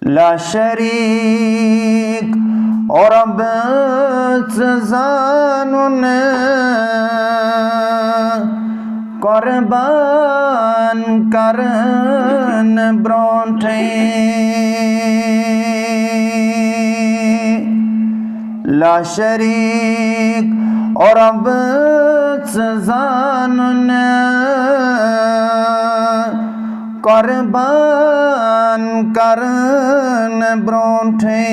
ला शरीक और अब जानून कुर्बान करन ब्रोंठे ला शरीक और अब जानून कुर्बान करन ब्रोंठे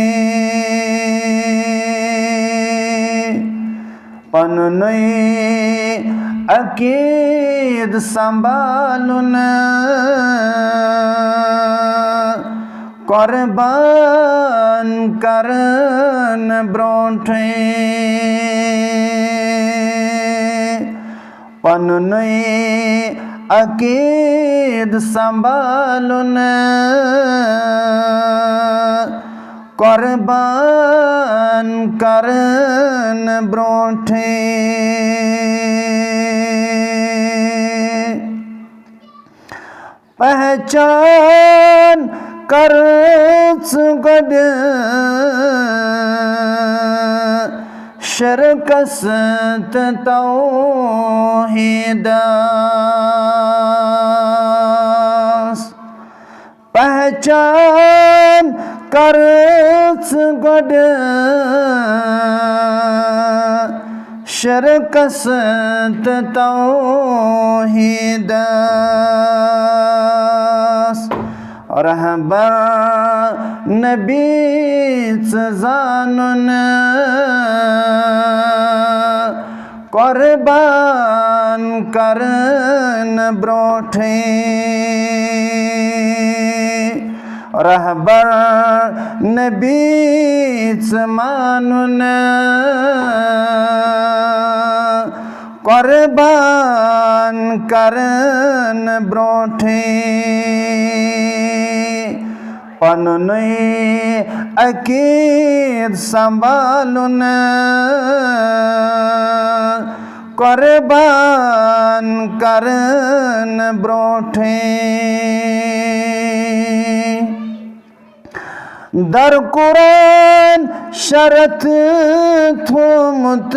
पनुई अकीद संभालुन कुर्बान करन ब्रोंठे पनुई अकीद संभालुन कुर्बान करन ब्रोंठे पहचान कर गड शरकसत तौहीदास पहचान कर गड शरकसत तौहीदास रहबर नबीच जानून कुर्बान करन ब्रोंठे रहबर नबीच मानून कुर्बान करन ब्रोंठे पनुई अकीद संभालुन कुर्बान करन ब्रोंठे दर कुरान शरत थोमुत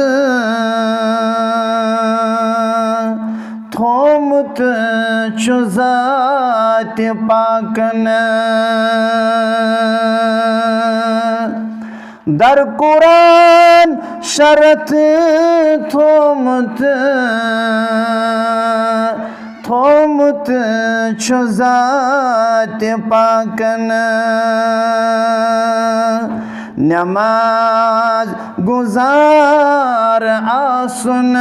चुजात पाकन दर कुरान शरत थोमुत चुजात पाकन नमाज गुजार आसुन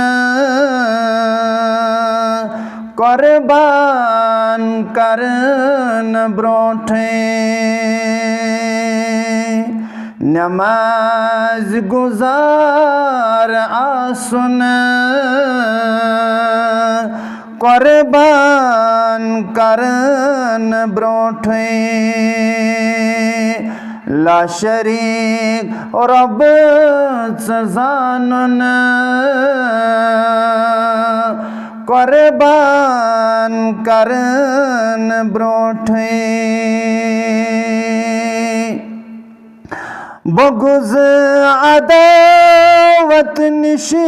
कुर्बान करन ब्रोंठे नमाज गुजार आसुन कुर्बान करन ब्रोंठे ला शरीक रब जानून कुर्बान करन ब्रोंठे बगुज अदावत निशी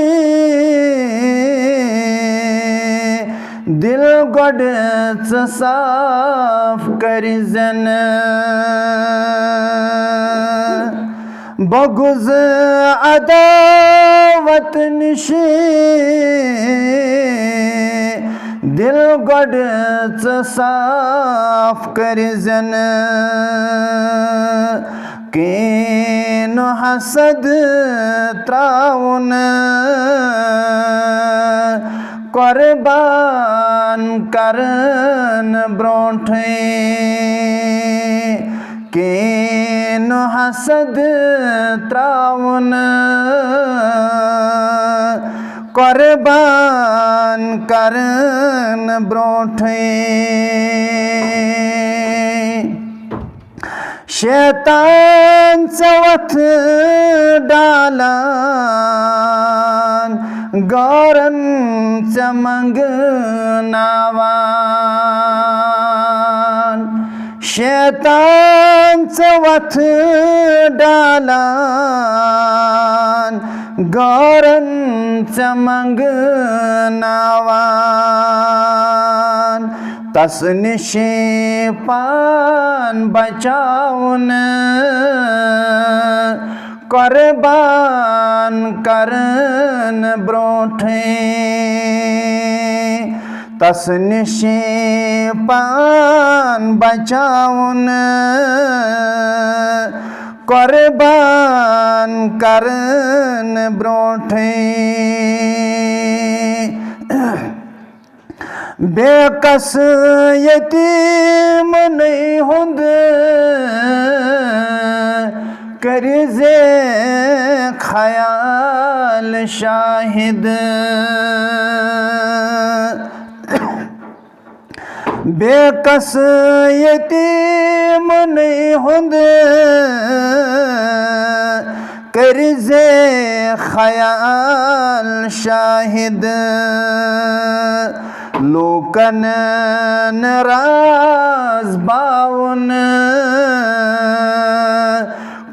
दिल गोडच साफ करिजन बगुज अदावत निशी दिल गोडच साफ करिजन केनो हसद त्राउन कुर्बान करन ब्रोंठे केनो हसद त्राउन कुर्बान करन ब्रोंठे शैतान चवथ डालान गौरन चमंग नावान शैतानचं वथ डालान गौरंचं मंगनावान तसनिशे पान बचाऊन कुर्बान करन ब्रोठे तसनिशे पान बचाऊन कुर्बान करन ब्रोठे बेकस यतीम नहीं हुंद करिजे ख्याल शाहिद बेकस यतीम नहीं हुंद करिजे ख्याल शाहिद लोकन नाराज बाउन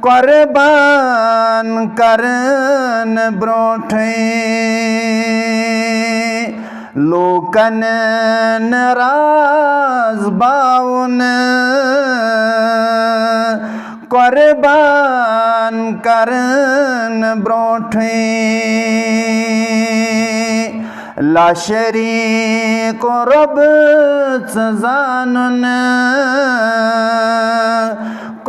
कुर्बान करन ब्रोठे लोकन नाराज बाउन कुर्बान करन ब्रोठे ला शरीक रब जानन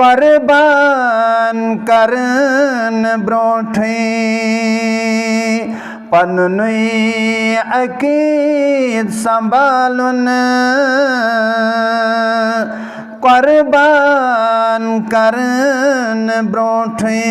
कुर्बान करन ब्रोठे पनुई अकीद संभालन कुर्बान करन ब्रोठे